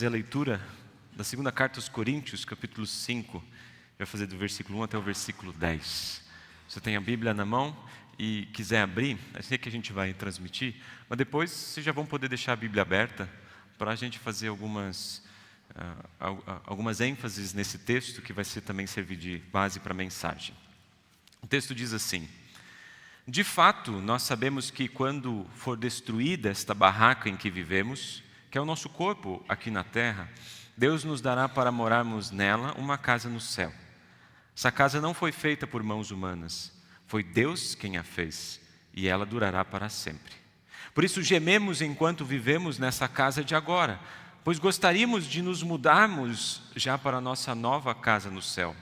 A leitura da segunda carta aos Coríntios, capítulo 5, vai fazer do versículo 1 até o versículo 10. Você tem a Bíblia na mão e quiser abrir, é assim que a gente vai transmitir, mas depois vocês já vão poder deixar a Bíblia aberta para a gente fazer algumas ênfases nesse texto que vai também servir de base para a mensagem. O texto diz assim: de fato, nós sabemos que quando for destruída esta barraca em que vivemos, que é o nosso corpo aqui na terra, Deus nos dará para morarmos nela uma casa no céu. Essa casa não foi feita por mãos humanas, foi Deus quem a fez, e ela durará para sempre. Por isso gememos enquanto vivemos nessa casa de agora, pois gostaríamos de nos mudarmos já para a nossa nova casa no céu.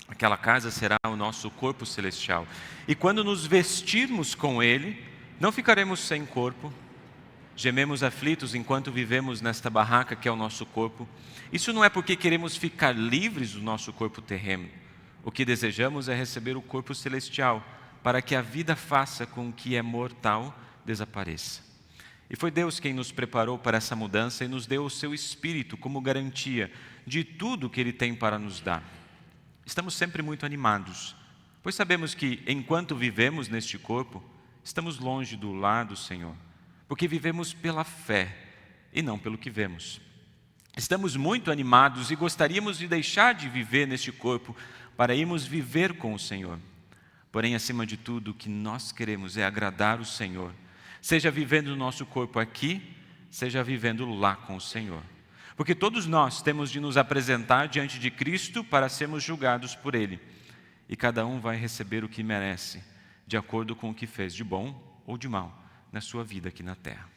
Aquela casa será o nosso corpo celestial. E quando nos vestirmos com ele, não ficaremos sem corpo. Gememos aflitos enquanto vivemos nesta barraca que é o nosso corpo. Isso não é porque queremos ficar livres do nosso corpo terreno. O que desejamos é receber o corpo celestial, para que a vida faça com que é mortal desapareça. E foi Deus quem nos preparou para essa mudança e nos deu o seu Espírito como garantia de tudo que Ele tem para nos dar. Estamos sempre muito animados, pois sabemos que enquanto vivemos neste corpo, estamos longe do lar do Senhor. Porque vivemos pela fé e não pelo que vemos. Estamos muito animados e gostaríamos de deixar de viver neste corpo para irmos viver com o Senhor. Porém, acima de tudo, o que nós queremos é agradar o Senhor, seja vivendo no nosso corpo aqui, seja vivendo lá com o Senhor. Porque todos nós temos de nos apresentar diante de Cristo para sermos julgados por Ele. E cada um vai receber o que merece, de acordo com o que fez de bom ou de mal na sua vida aqui na terra.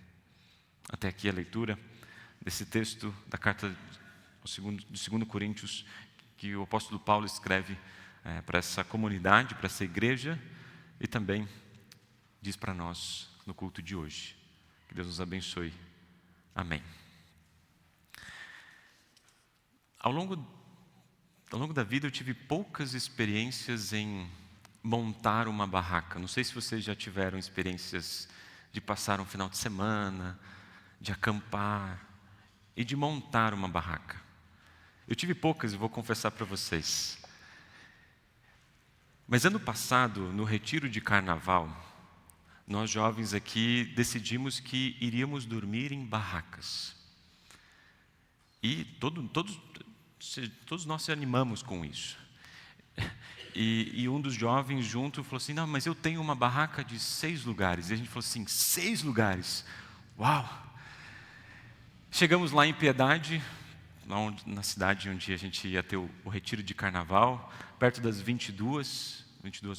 Até aqui a leitura desse texto da carta de 2 Coríntios, que o apóstolo Paulo escreve para essa comunidade, para essa igreja, e também diz para nós no culto de hoje. Que Deus nos abençoe. Amém. Ao longo da vida eu tive poucas experiências em montar uma barraca. Não sei se vocês já tiveram experiências de passar um final de semana, de acampar e de montar uma barraca. Eu tive poucas, eu vou confessar para vocês. Mas ano passado, no retiro de carnaval, nós jovens aqui decidimos que iríamos dormir em barracas. E todos nós se animamos com isso. E um dos jovens junto falou assim: não, mas eu tenho uma barraca de 6 lugares. E a gente falou assim: 6 lugares? Uau! Chegamos lá em Piedade, na cidade onde a gente ia ter o retiro de carnaval, perto das 22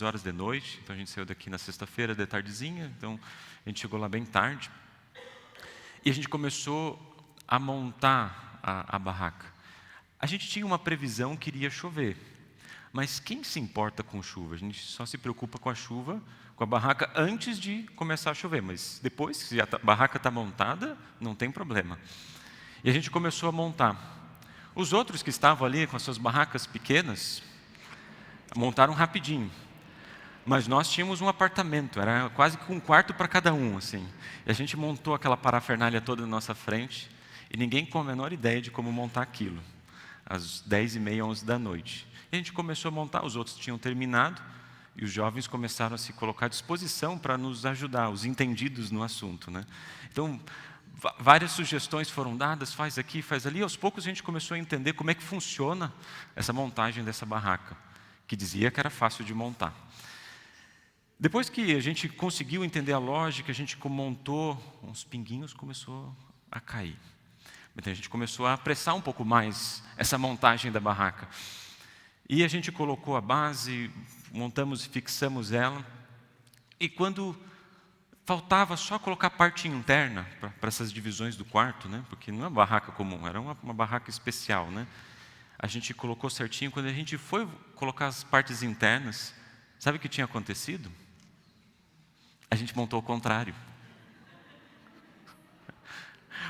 horas da noite. Então a gente saiu daqui na sexta-feira de tardezinha, então a gente chegou lá bem tarde. E a gente começou a montar a barraca. A gente tinha uma previsão que iria chover. Mas quem se importa com chuva? A gente só se preocupa com a chuva, com a barraca, antes de começar a chover. Mas depois, se a barraca está montada, não tem problema. E a gente começou a montar. Os outros que estavam ali com as suas barracas pequenas, montaram rapidinho. Mas nós tínhamos um apartamento, era quase que um quarto para cada um, assim. E a gente montou aquela parafernália toda na nossa frente, e ninguém com a menor ideia de como montar aquilo. Às 10h30, 11 da noite. E a gente começou a montar, os outros tinham terminado, e os jovens começaram a se colocar à disposição para nos ajudar, os entendidos no assunto, né? Então, várias sugestões foram dadas, faz aqui, faz ali, e aos poucos a gente começou a entender como é que funciona essa montagem dessa barraca, que dizia que era fácil de montar. Depois que a gente conseguiu entender a lógica, a gente montou, uns pinguinhos começou a cair. Então a gente começou a apressar um pouco mais essa montagem da barraca. E a gente colocou a base, montamos e fixamos ela. E quando faltava só colocar a parte interna para essas divisões do quarto, né? Porque não é uma barraca comum, era uma barraca especial, né? A gente colocou certinho. Quando a gente foi colocar as partes internas, sabe o que tinha acontecido? A gente montou o contrário.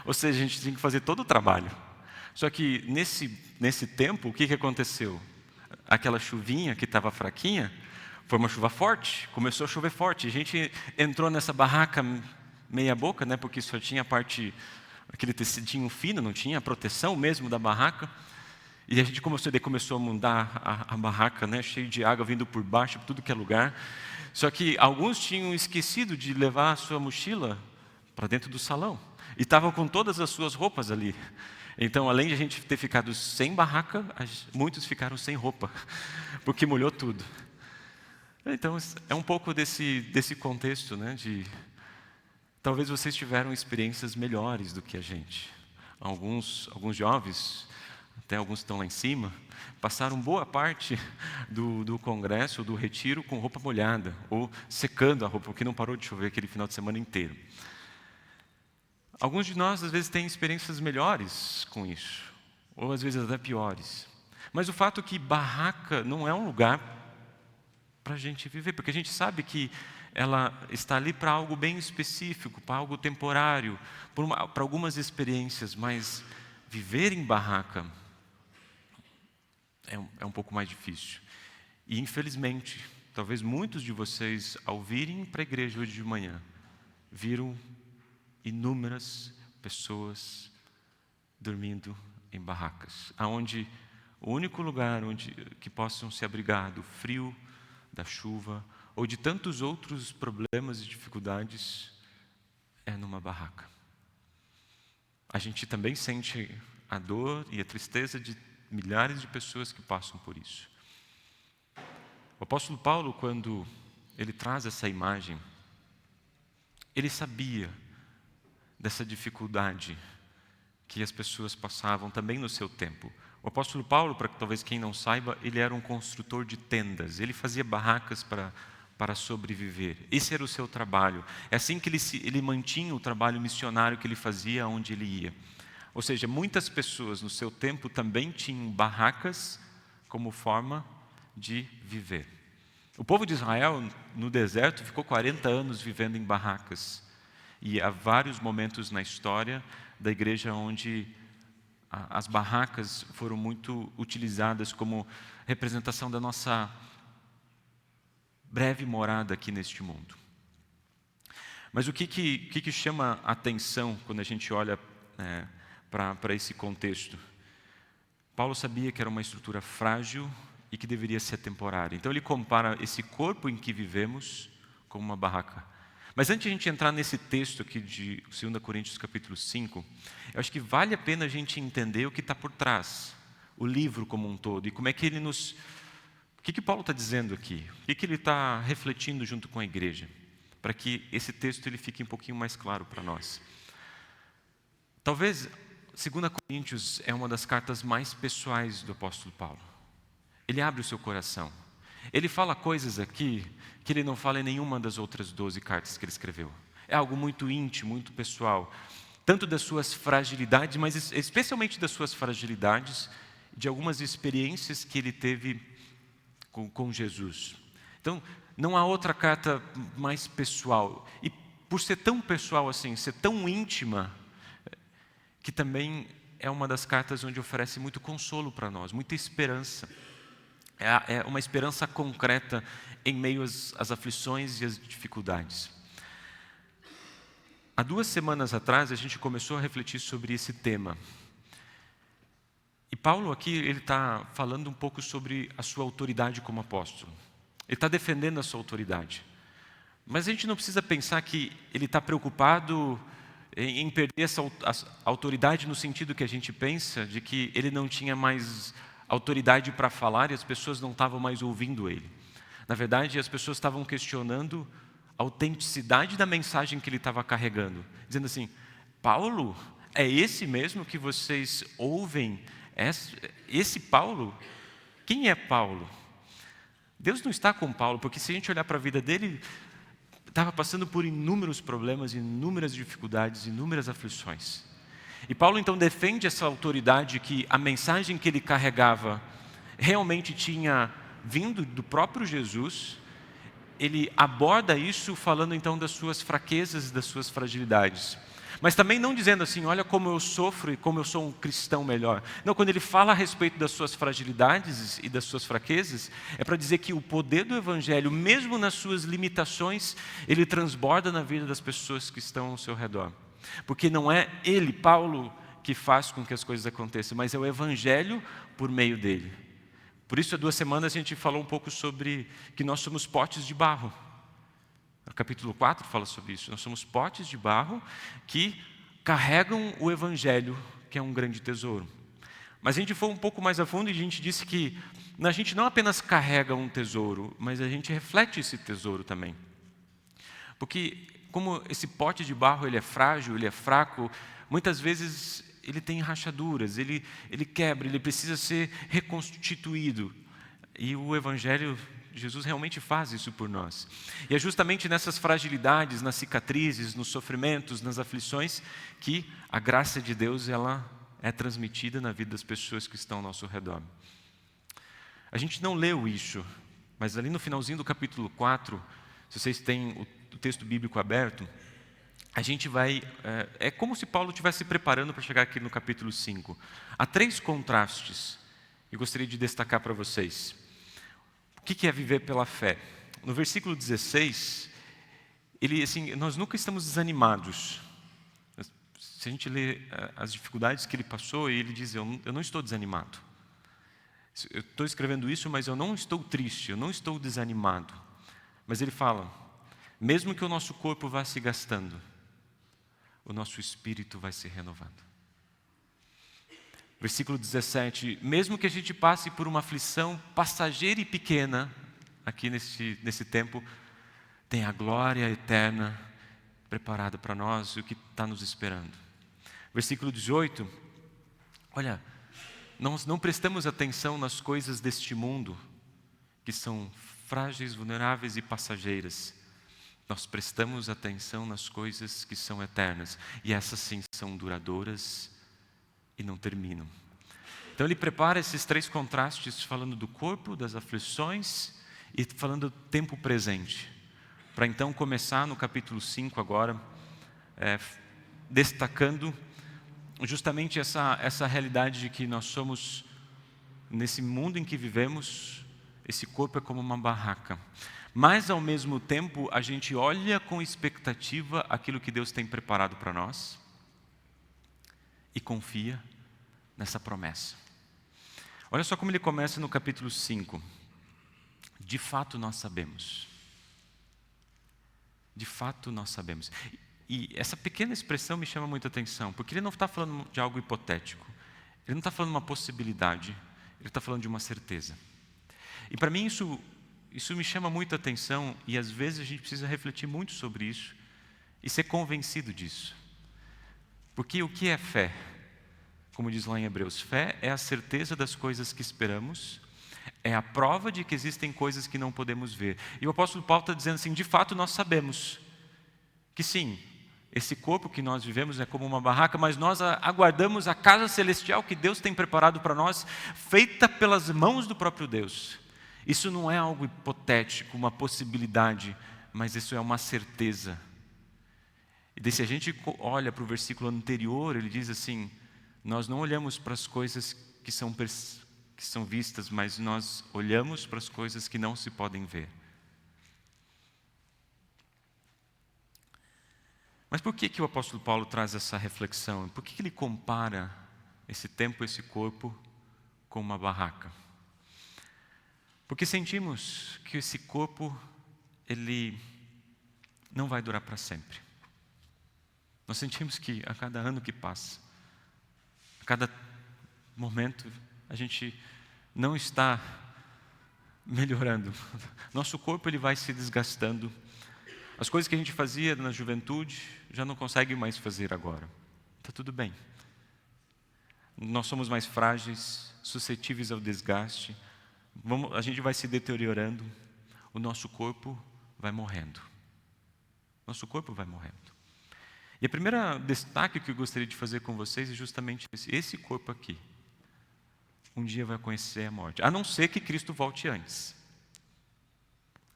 Ou seja, a gente tinha que fazer todo o trabalho. Só que nesse tempo, o que aconteceu? Aquela chuvinha que estava fraquinha, foi uma chuva forte, começou a chover forte. A gente entrou nessa barraca meia boca, né, porque só tinha a parte aquele tecidinho fino, não tinha a proteção mesmo da barraca. E a gente começou a mudar a barraca, né, cheio de água vindo por baixo, por tudo que é lugar. Só que alguns tinham esquecido de levar a sua mochila para dentro do salão. E estavam com todas as suas roupas ali. Então, além de a gente ter ficado sem barraca, muitos ficaram sem roupa, porque molhou tudo. Então, é um pouco desse contexto, né, de talvez vocês tiveram experiências melhores do que a gente. Alguns jovens, até alguns estão lá em cima, passaram boa parte do congresso, do retiro, com roupa molhada, ou secando a roupa, porque não parou de chover aquele final de semana inteiro. Alguns de nós, às vezes, têm experiências melhores com isso, ou às vezes até piores. Mas o fato é que barraca não é um lugar para a gente viver, porque a gente sabe que ela está ali para algo bem específico, para algo temporário, para algumas experiências, mas viver em barraca é um pouco mais difícil. E, infelizmente, talvez muitos de vocês, ao virem para a igreja hoje de manhã, viram inúmeras pessoas dormindo em barracas, aonde o único lugar que possam se abrigar do frio, da chuva ou de tantos outros problemas e dificuldades é numa barraca. A gente também sente a dor e a tristeza de milhares de pessoas que passam por isso. O apóstolo Paulo, quando ele traz essa imagem, ele sabia dessa dificuldade que as pessoas passavam também no seu tempo. O apóstolo Paulo, para talvez quem não saiba, ele era um construtor de tendas. Ele fazia barracas para sobreviver. Esse era o seu trabalho. É assim que ele mantinha o trabalho missionário que ele fazia onde ele ia. Ou seja, muitas pessoas no seu tempo também tinham barracas como forma de viver. O povo de Israel, no deserto, ficou 40 anos vivendo em barracas. E há vários momentos na história da igreja onde as barracas foram muito utilizadas como representação da nossa breve morada aqui neste mundo. Mas o que chama a atenção quando a gente olha para esse contexto? Paulo sabia que era uma estrutura frágil e que deveria ser temporária. Então ele compara esse corpo em que vivemos com uma barraca. Mas antes de a gente entrar nesse texto aqui de 2 Coríntios capítulo 5, eu acho que vale a pena a gente entender o que está por trás, o livro como um todo, e como é que ele nos... O que Paulo está dizendo aqui? O que ele está refletindo junto com a igreja? Para que esse texto ele fique um pouquinho mais claro para nós. Talvez 2 Coríntios é uma das cartas mais pessoais do apóstolo Paulo. Ele abre o seu coração. Ele fala coisas aqui que ele não fala em nenhuma das outras 12 cartas que ele escreveu. É algo muito íntimo, muito pessoal. Tanto das suas fragilidades, mas especialmente das suas fragilidades, de algumas experiências que ele teve com Jesus. Então, não há outra carta mais pessoal. E por ser tão pessoal assim, ser tão íntima, que também é uma das cartas onde oferece muito consolo para nós, muita esperança. É uma esperança concreta em meio às aflições e às dificuldades. Há 2 semanas atrás, a gente começou a refletir sobre esse tema. E Paulo aqui, ele está falando um pouco sobre a sua autoridade como apóstolo. Ele está defendendo a sua autoridade. Mas a gente não precisa pensar que ele está preocupado em perder essa autoridade no sentido que a gente pensa, de que ele não tinha mais autoridade para falar e as pessoas não estavam mais ouvindo ele. Na verdade, as pessoas estavam questionando a autenticidade da mensagem que ele estava carregando. Dizendo assim, Paulo, é esse mesmo que vocês ouvem? Esse Paulo? Quem é Paulo? Deus não está com Paulo, porque se a gente olhar para a vida dele, estava passando por inúmeros problemas, inúmeras dificuldades, inúmeras aflições. E Paulo então defende essa autoridade que a mensagem que ele carregava realmente tinha vindo do próprio Jesus. Ele aborda isso falando então das suas fraquezas e das suas fragilidades. Mas também não dizendo assim, olha como eu sofro e como eu sou um cristão melhor. Não, quando ele fala a respeito das suas fragilidades e das suas fraquezas, é para dizer que o poder do Evangelho, mesmo nas suas limitações, ele transborda na vida das pessoas que estão ao seu redor. Porque não é ele, Paulo, que faz com que as coisas aconteçam, mas é o Evangelho por meio dele. Por isso, há 2 semanas a gente falou um pouco sobre que nós somos potes de barro. O capítulo 4 fala sobre isso. Nós somos potes de barro que carregam o Evangelho, que é um grande tesouro. Mas a gente foi um pouco mais a fundo e a gente disse que a gente não apenas carrega um tesouro, mas a gente reflete esse tesouro também. Porque como esse pote de barro ele é frágil, ele é fraco, muitas vezes ele tem rachaduras, ele quebra, ele precisa ser reconstituído. E o Evangelho, Jesus realmente faz isso por nós. E é justamente nessas fragilidades, nas cicatrizes, nos sofrimentos, nas aflições, que a graça de Deus ela é transmitida na vida das pessoas que estão ao nosso redor. A gente não leu isso, mas ali no finalzinho do capítulo 4, se vocês têm o texto bíblico aberto, a gente vai... É como se Paulo estivesse se preparando para chegar aqui no capítulo 5. Há 3 contrastes que eu gostaria de destacar para vocês. O que é viver pela fé? No versículo 16, nós nunca estamos desanimados. Se a gente lê as dificuldades que ele passou, ele diz, eu não estou desanimado. Eu estou escrevendo isso, mas eu não estou triste, eu não estou desanimado. Mas ele fala, mesmo que o nosso corpo vá se gastando, o nosso espírito vai se renovando. Versículo 17, mesmo que a gente passe por uma aflição passageira e pequena, aqui nesse tempo, tem a glória eterna preparada para nós, o que está nos esperando. Versículo 18, olha, nós não prestamos atenção nas coisas deste mundo, que são frágeis, vulneráveis e passageiras. Nós prestamos atenção nas coisas que são eternas, e essas sim são duradouras e não terminam. Então ele prepara esses 3 contrastes, falando do corpo, das aflições e falando do tempo presente. Para então começar no capítulo 5 agora, destacando justamente essa realidade de que nós somos, nesse mundo em que vivemos, esse corpo é como uma barraca. Mas ao mesmo tempo a gente olha com expectativa aquilo que Deus tem preparado para nós e confia nessa promessa. Olha só como ele começa no capítulo 5. De fato nós sabemos. De fato nós sabemos. E essa pequena expressão me chama muita atenção, porque ele não está falando de algo hipotético. Ele não está falando de uma possibilidade, ele está falando de uma certeza. E para mim isso me chama muita atenção, e às vezes a gente precisa refletir muito sobre isso e ser convencido disso. Porque o que é fé? Como diz lá em Hebreus, fé é a certeza das coisas que esperamos, é a prova de que existem coisas que não podemos ver. E o apóstolo Paulo está dizendo assim, de fato nós sabemos que sim, esse corpo que nós vivemos é como uma barraca, mas nós aguardamos a casa celestial que Deus tem preparado para nós, feita pelas mãos do próprio Deus. Isso não é algo hipotético, uma possibilidade, mas isso é uma certeza. E daí, se a gente olha para o versículo anterior, ele diz assim, nós não olhamos para as coisas que são vistas, mas nós olhamos para as coisas que não se podem ver. Mas por que o apóstolo Paulo traz essa reflexão? Por que ele compara esse tempo, esse corpo, com uma barraca? Porque sentimos que esse corpo, ele não vai durar para sempre. Nós sentimos que a cada ano que passa, a cada momento, a gente não está melhorando. Nosso corpo ele vai se desgastando. As coisas que a gente fazia na juventude, já não consegue mais fazer agora. Está tudo bem. Nós somos mais frágeis, suscetíveis ao desgaste. A gente vai se deteriorando. O nosso corpo vai morrendo. Nosso corpo vai morrendo. E a primeira destaque que eu gostaria de fazer com vocês é justamente esse corpo aqui. Um dia vai conhecer a morte. A não ser que Cristo volte antes.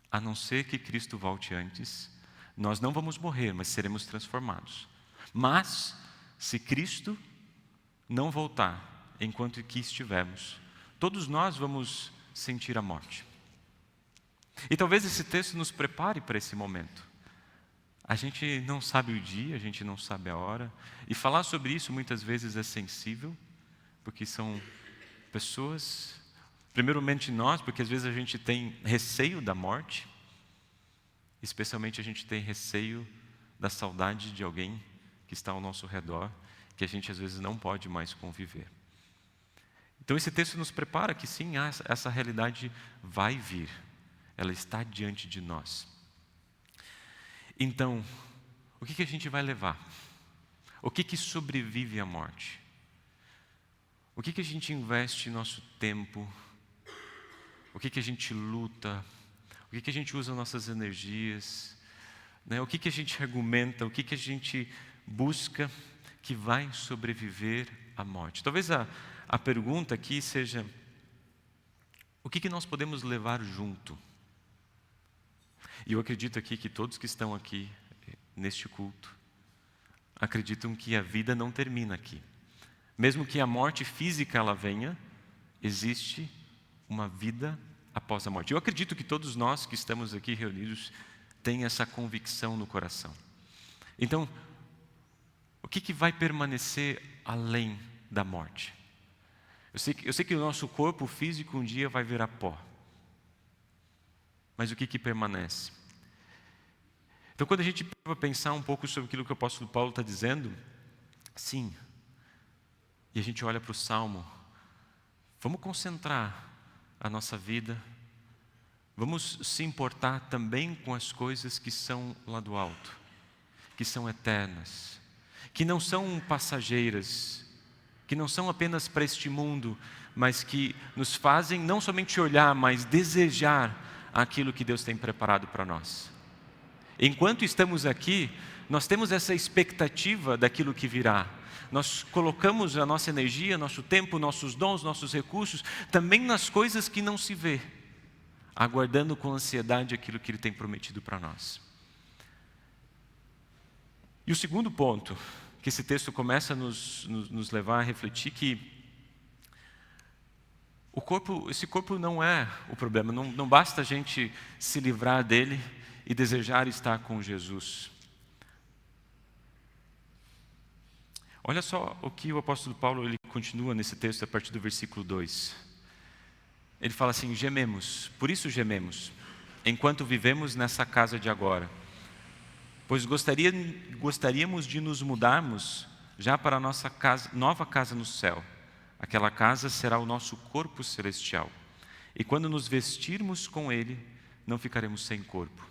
A não ser que Cristo volte antes, nós não vamos morrer, mas seremos transformados. Mas, se Cristo não voltar, enquanto aqui estivermos, todos nós vamos sentir a morte. E talvez esse texto nos prepare para esse momento. A gente não sabe o dia, a gente não sabe a hora. E falar sobre isso muitas vezes é sensível, porque são pessoas, primeiramente nós, porque às vezes a gente tem receio da morte, especialmente a gente tem receio da saudade de alguém que está ao nosso redor, que a gente às vezes não pode mais conviver. Então esse texto nos prepara que sim, essa realidade vai vir, ela está diante de nós. Então, o que a gente vai levar? O que sobrevive à morte? O que a gente investe nosso tempo? O que a gente luta? O que a gente usa nossas energias? Né? O que a gente argumenta? O que a gente busca que vai sobreviver à morte? Talvez a pergunta aqui seja: o que nós podemos levar junto? E eu acredito aqui que todos que estão aqui neste culto acreditam que a vida não termina aqui. Mesmo que a morte física ela venha, existe uma vida após a morte. Eu acredito que todos nós que estamos aqui reunidos têm essa convicção no coração. Então, o que vai permanecer além da morte? Eu sei que o nosso corpo físico um dia vai virar pó. Mas o que permanece? Então, quando a gente vai pensar um pouco sobre aquilo que o apóstolo Paulo está dizendo, sim, e a gente olha para o Salmo, vamos concentrar a nossa vida, vamos se importar também com as coisas que são lá do alto, que são eternas, que não são passageiras, que não são apenas para este mundo, mas que nos fazem não somente olhar, mas desejar aquilo que Deus tem preparado para nós. Enquanto estamos aqui, nós temos essa expectativa daquilo que virá. Nós colocamos a nossa energia, nosso tempo, nossos dons, nossos recursos, também nas coisas que não se vê, aguardando com ansiedade aquilo que Ele tem prometido para nós. E o segundo ponto, que esse texto começa a nos levar a refletir, que esse corpo não é o problema, não basta a gente se livrar dele e desejar estar com Jesus. Olha só o que o apóstolo Paulo ele continua nesse texto a partir do versículo 2. Ele fala assim: gememos, por isso gememos, enquanto vivemos nessa casa de agora, pois gostaríamos de nos mudarmos já para a nossa casa, nova casa no céu. Aquela casa será o nosso corpo celestial. E quando nos vestirmos com ele, não ficaremos sem corpo.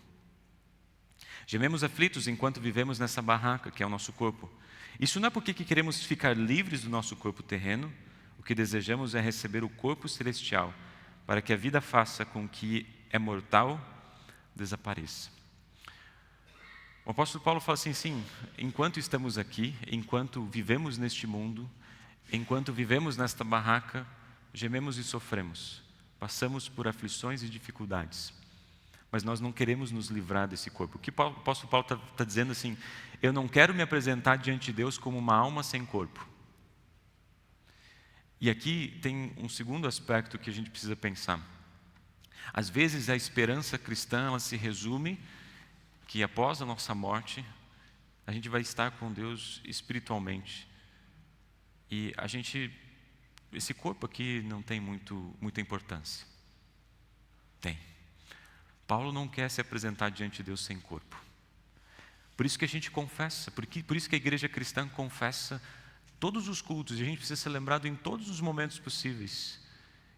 Gememos aflitos enquanto vivemos nessa barraca, que é o nosso corpo. Isso não é porque queremos ficar livres do nosso corpo terreno. O que desejamos é receber o corpo celestial, para que a vida faça com que é mortal desapareça. O apóstolo Paulo fala assim, sim, enquanto estamos aqui, enquanto vivemos neste mundo, enquanto vivemos nesta barraca, gememos e sofremos, passamos por aflições e dificuldades, mas nós não queremos nos livrar desse corpo. O que o apóstolo Paulo está dizendo assim: eu não quero me apresentar diante de Deus como uma alma sem corpo. E aqui tem um segundo aspecto que a gente precisa pensar. Às vezes a esperança cristã ela se resume que após a nossa morte, a gente vai estar com Deus espiritualmente. E esse corpo aqui não tem muita importância. Tem. Paulo não quer se apresentar diante de Deus sem corpo. Por isso que a gente confessa, por isso que a igreja cristã confessa todos os cultos, e a gente precisa ser lembrado em todos os momentos possíveis,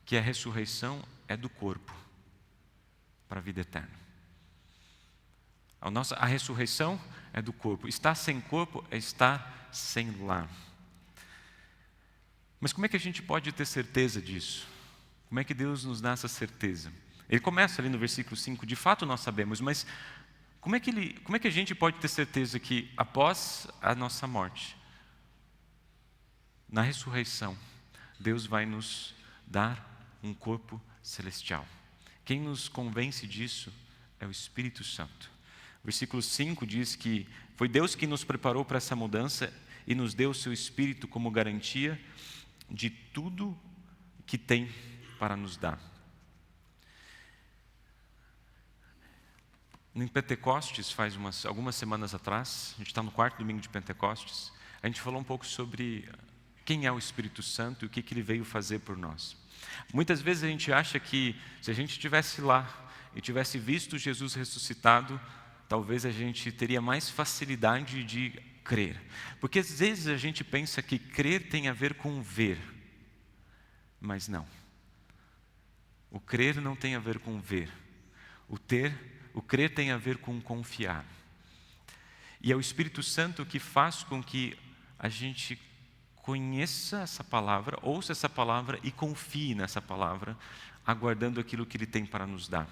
que a ressurreição é do corpo para a vida eterna. A ressurreição é do corpo. Estar sem corpo é estar sem lar. Mas como é que a gente pode ter certeza disso? Como é que Deus nos dá essa certeza? Ele começa ali no versículo 5, de fato nós sabemos, mas como é que a gente pode ter certeza que após a nossa morte, na ressurreição, Deus vai nos dar um corpo celestial? Quem nos convence disso é o Espírito Santo. Versículo 5 diz que foi Deus que nos preparou para essa mudança e nos deu o seu Espírito como garantia de tudo que tem para nos dar. Em Pentecostes, faz algumas semanas atrás, a gente está no quarto domingo de Pentecostes, a gente falou um pouco sobre quem é o Espírito Santo e o que ele veio fazer por nós. Muitas vezes a gente acha que se a gente estivesse lá e tivesse visto Jesus ressuscitado, talvez a gente teria mais facilidade de crer. Porque às vezes a gente pensa que crer tem a ver com ver, mas não. O crer não tem a ver com ver. O crer tem a ver com confiar. E é o Espírito Santo que faz com que a gente conheça essa palavra, ouça essa palavra e confie nessa palavra, aguardando aquilo que Ele tem para nos dar.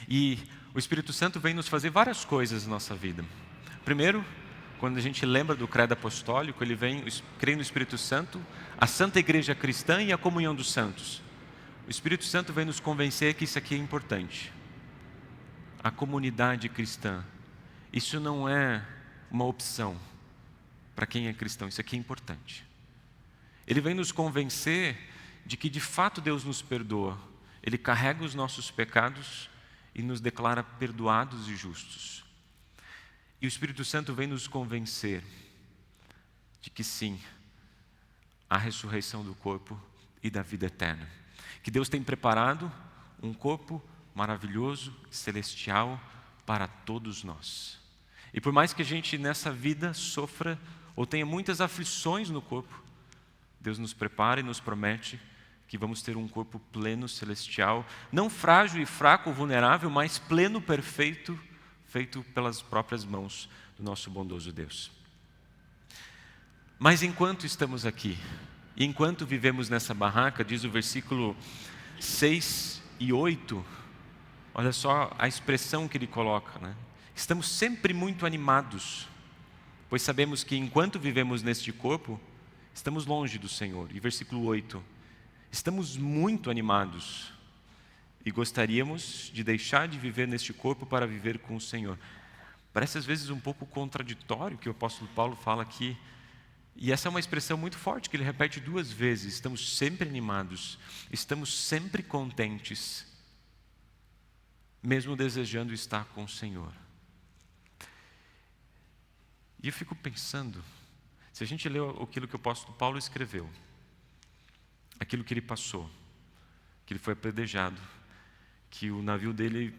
E o Espírito Santo vem nos fazer várias coisas na nossa vida. Primeiro, quando a gente lembra do credo apostólico, ele vem, crê no Espírito Santo, a Santa Igreja Cristã e a comunhão dos santos. O Espírito Santo vem nos convencer que isso aqui é importante. A comunidade cristã, isso não é uma opção para quem é cristão, isso aqui é importante. Ele vem nos convencer de que de fato Deus nos perdoa. Ele carrega os nossos pecados e nos declara perdoados e justos. E o Espírito Santo vem nos convencer de que sim, há ressurreição do corpo e da vida eterna. Que Deus tem preparado um corpo maravilhoso, celestial, para todos nós. E por mais que a gente nessa vida sofra ou tenha muitas aflições no corpo, Deus nos prepara e nos promete que vamos ter um corpo pleno, celestial, não frágil e fraco, vulnerável, mas pleno, perfeito, feito pelas próprias mãos do nosso bondoso Deus. Mas enquanto estamos aqui, e enquanto vivemos nessa barraca, diz o versículo 6 e 8, olha só a expressão que ele coloca, né? Estamos sempre muito animados, pois sabemos que enquanto vivemos neste corpo, estamos longe do Senhor. E versículo 8, estamos muito animados e gostaríamos de deixar de viver neste corpo para viver com o Senhor. Parece às vezes um pouco contraditório o que o apóstolo Paulo fala aqui. E essa é uma expressão muito forte que ele repete 2 vezes. Estamos sempre animados, estamos sempre contentes, mesmo desejando estar com o Senhor. E eu fico pensando, se a gente lê aquilo que o apóstolo Paulo escreveu, aquilo que ele passou, que ele foi apedrejado, que o navio dele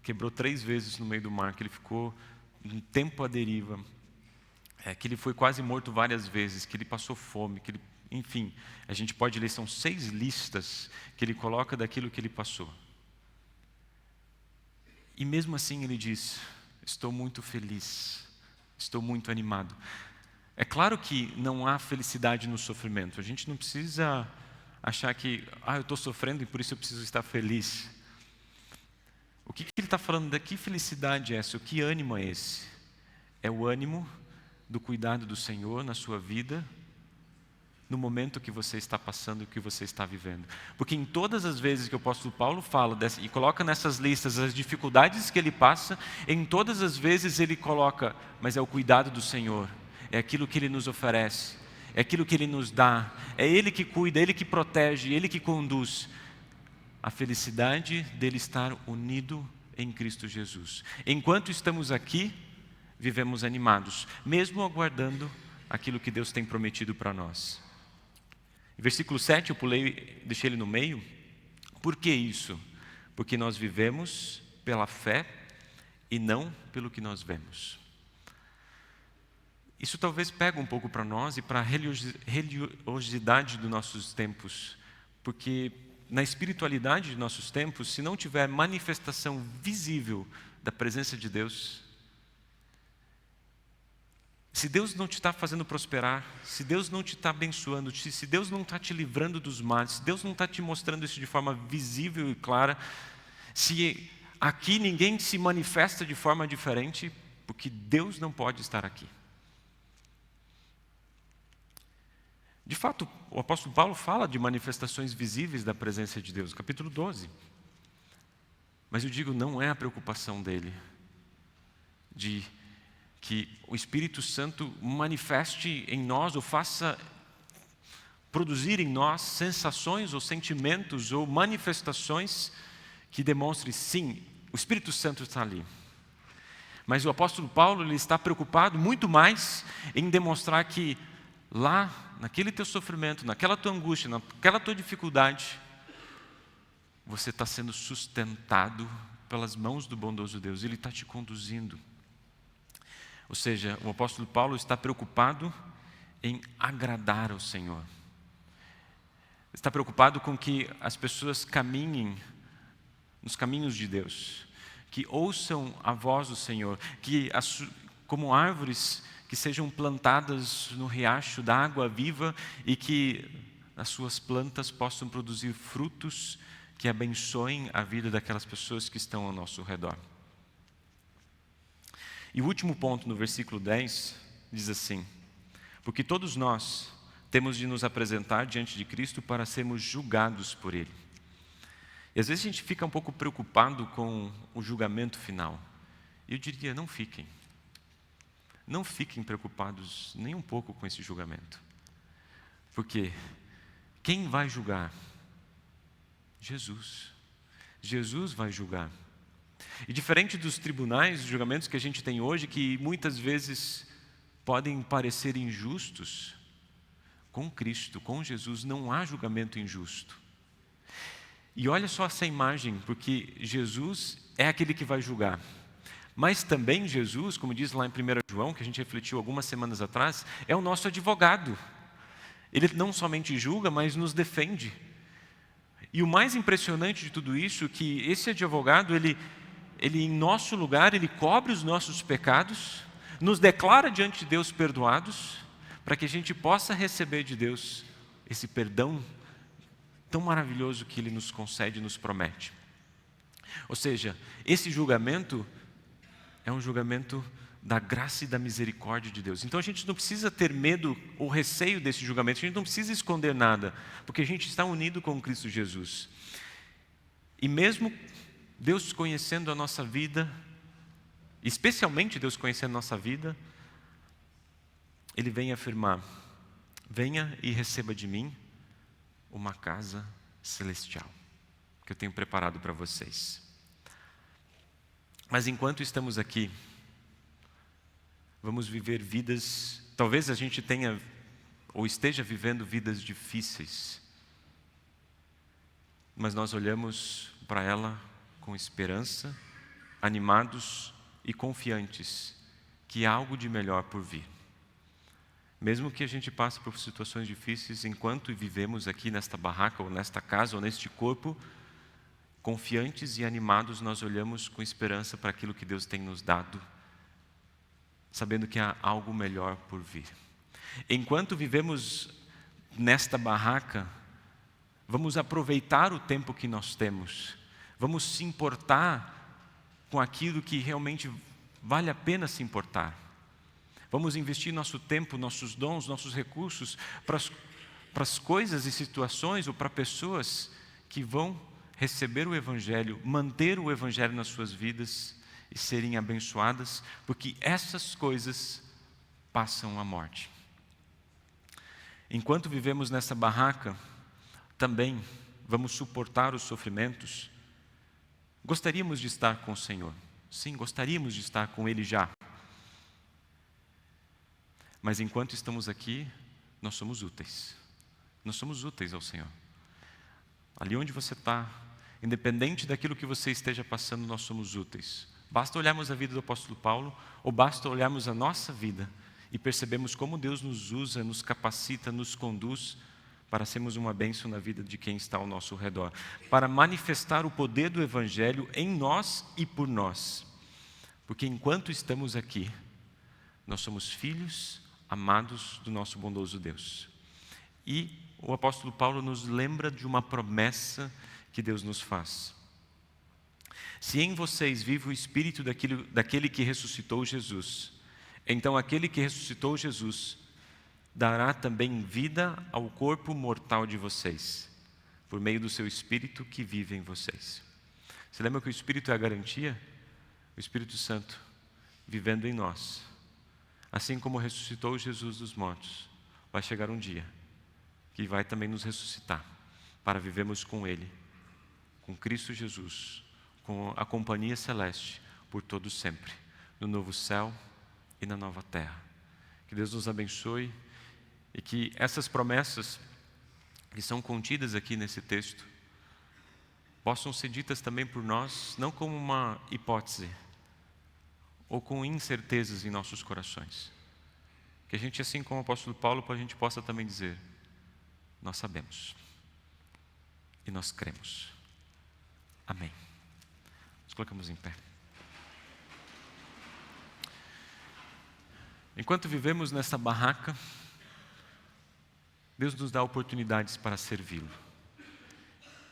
quebrou 3 vezes no meio do mar, que ele ficou um tempo à deriva, que ele foi quase morto várias vezes, que ele passou fome, que ele, enfim, a gente pode ler, são 6 listas que ele coloca daquilo que ele passou. E mesmo assim ele diz, estou muito feliz, estou muito animado. É claro que não há felicidade no sofrimento, a gente não precisa achar que, eu estou sofrendo e por isso eu preciso estar feliz. O que ele está falando da que felicidade é essa? O que ânimo é esse? É o ânimo do cuidado do Senhor na sua vida, no momento que você está passando e que você está vivendo. Porque em todas as vezes que o apóstolo Paulo fala e coloca nessas listas as dificuldades que ele passa, em todas as vezes ele coloca, mas é o cuidado do Senhor, é aquilo que Ele nos oferece, é aquilo que Ele nos dá, é Ele que cuida, é Ele que protege, Ele que conduz. A felicidade dele estar unido em Cristo Jesus. Enquanto estamos aqui, vivemos animados, mesmo aguardando aquilo que Deus tem prometido para nós. Versículo 7, eu deixei ele no meio. Por que isso? Porque nós vivemos pela fé e não pelo que nós vemos. Isso talvez pegue um pouco para nós e para a religiosidade dos nossos tempos, porque na espiritualidade de nossos tempos, se não tiver manifestação visível da presença de Deus, se Deus não te está fazendo prosperar, se Deus não te está abençoando, se Deus não está te livrando dos males, se Deus não está te mostrando isso de forma visível e clara, se aqui ninguém se manifesta de forma diferente, porque Deus não pode estar aqui. De fato, o apóstolo Paulo fala de manifestações visíveis da presença de Deus, capítulo 12. Mas eu digo, não é a preocupação dele, de que o Espírito Santo manifeste em nós, ou faça produzir em nós sensações ou sentimentos ou manifestações que demonstrem, sim, O Espírito Santo está ali. Mas o apóstolo Paulo, ele está preocupado muito mais em demonstrar que lá, naquele teu sofrimento, naquela tua angústia, naquela tua dificuldade, você está sendo sustentado pelas mãos do bondoso Deus. Ele está te conduzindo. Ou seja, o apóstolo Paulo está preocupado em agradar ao Senhor. Está preocupado com que as pessoas caminhem nos caminhos de Deus, que ouçam a voz do Senhor, que como árvores que sejam plantadas no riacho da água viva e que as suas plantas possam produzir frutos que abençoem a vida daquelas pessoas que estão ao nosso redor. E o último ponto, no versículo 10, diz assim: porque todos nós temos de nos apresentar diante de Cristo para sermos julgados por Ele. E às vezes a gente fica um pouco preocupado com o julgamento final. E eu diria, não fiquem. Não fiquem preocupados nem um pouco com esse julgamento. Porque quem vai julgar? Jesus. Jesus vai julgar. E diferente dos tribunais, dos julgamentos que a gente tem hoje, que muitas vezes podem parecer injustos, com Cristo, com Jesus, não há julgamento injusto. E olha só essa imagem, porque Jesus é aquele que vai julgar. Mas também Jesus, como diz lá em 1 João, que a gente refletiu algumas semanas atrás, é o nosso advogado. Ele não somente julga, mas nos defende. E o mais impressionante de tudo isso é que esse advogado, ele em nosso lugar, ele cobre os nossos pecados, nos declara diante de Deus perdoados, para que a gente possa receber de Deus esse perdão tão maravilhoso que Ele nos concede e nos promete. Ou seja, esse julgamento é um julgamento da graça e da misericórdia de Deus. Então a gente não precisa ter medo ou receio desse julgamento, a gente não precisa esconder nada, porque a gente está unido com Cristo Jesus. E mesmo Deus conhecendo a nossa vida, especialmente Deus conhecendo a nossa vida, Ele vem afirmar: venha e receba de mim uma casa celestial, que eu tenho preparado para vocês. Mas enquanto estamos aqui, vamos viver vidas, talvez a gente tenha ou esteja vivendo vidas difíceis, mas nós olhamos para ela com esperança, animados e confiantes que há algo de melhor por vir. Mesmo que a gente passe por situações difíceis, enquanto vivemos aqui nesta barraca, ou nesta casa, ou neste corpo, confiantes e animados, nós olhamos com esperança para aquilo que Deus tem nos dado, sabendo que há algo melhor por vir. Enquanto vivemos nesta barraca, vamos aproveitar o tempo que nós temos, vamos se importar com aquilo que realmente vale a pena se importar. Vamos investir nosso tempo, nossos dons, nossos recursos para as coisas e situações ou para pessoas que vão receber o Evangelho, manter o Evangelho nas suas vidas e serem abençoadas, porque essas coisas passam a morte. Enquanto vivemos nessa barraca, também vamos suportar os sofrimentos. Gostaríamos de estar com o Senhor. Sim, gostaríamos de estar com Ele já. Mas enquanto estamos aqui, nós somos úteis. Nós somos úteis ao Senhor. Ali onde você está, independente daquilo que você esteja passando, nós somos úteis. Basta olharmos a vida do apóstolo Paulo, ou basta olharmos a nossa vida e percebemos como Deus nos usa, nos capacita, nos conduz para sermos uma bênção na vida de quem está ao nosso redor, para manifestar o poder do Evangelho em nós e por nós. Porque enquanto estamos aqui, nós somos filhos amados do nosso bondoso Deus. E o apóstolo Paulo nos lembra de uma promessa que Deus nos faz. Se em vocês vive o Espírito daquele que ressuscitou Jesus, então aquele que ressuscitou Jesus dará também vida ao corpo mortal de vocês, por meio do seu Espírito que vive em vocês. Você lembra que o Espírito é a garantia? O Espírito Santo vivendo em nós. Assim como ressuscitou Jesus dos mortos, vai chegar um dia que vai também nos ressuscitar, para vivermos com Ele, com Cristo Jesus, com a companhia celeste por todo sempre, no novo céu e na nova terra. Que Deus nos abençoe e que essas promessas que são contidas aqui nesse texto possam ser ditas também por nós, não como uma hipótese ou com incertezas em nossos corações. Que a gente, assim como o apóstolo Paulo, a gente possa também dizer: nós sabemos e nós cremos. Amém. Nos colocamos em pé. Enquanto vivemos nessa barraca, Deus nos dá oportunidades para servi-lo.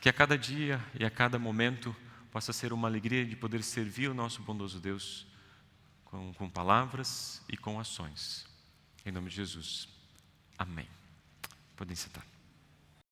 Que a cada dia e a cada momento possa ser uma alegria de poder servir o nosso bondoso Deus com palavras e com ações. Em nome de Jesus. Amém. Podem sentar.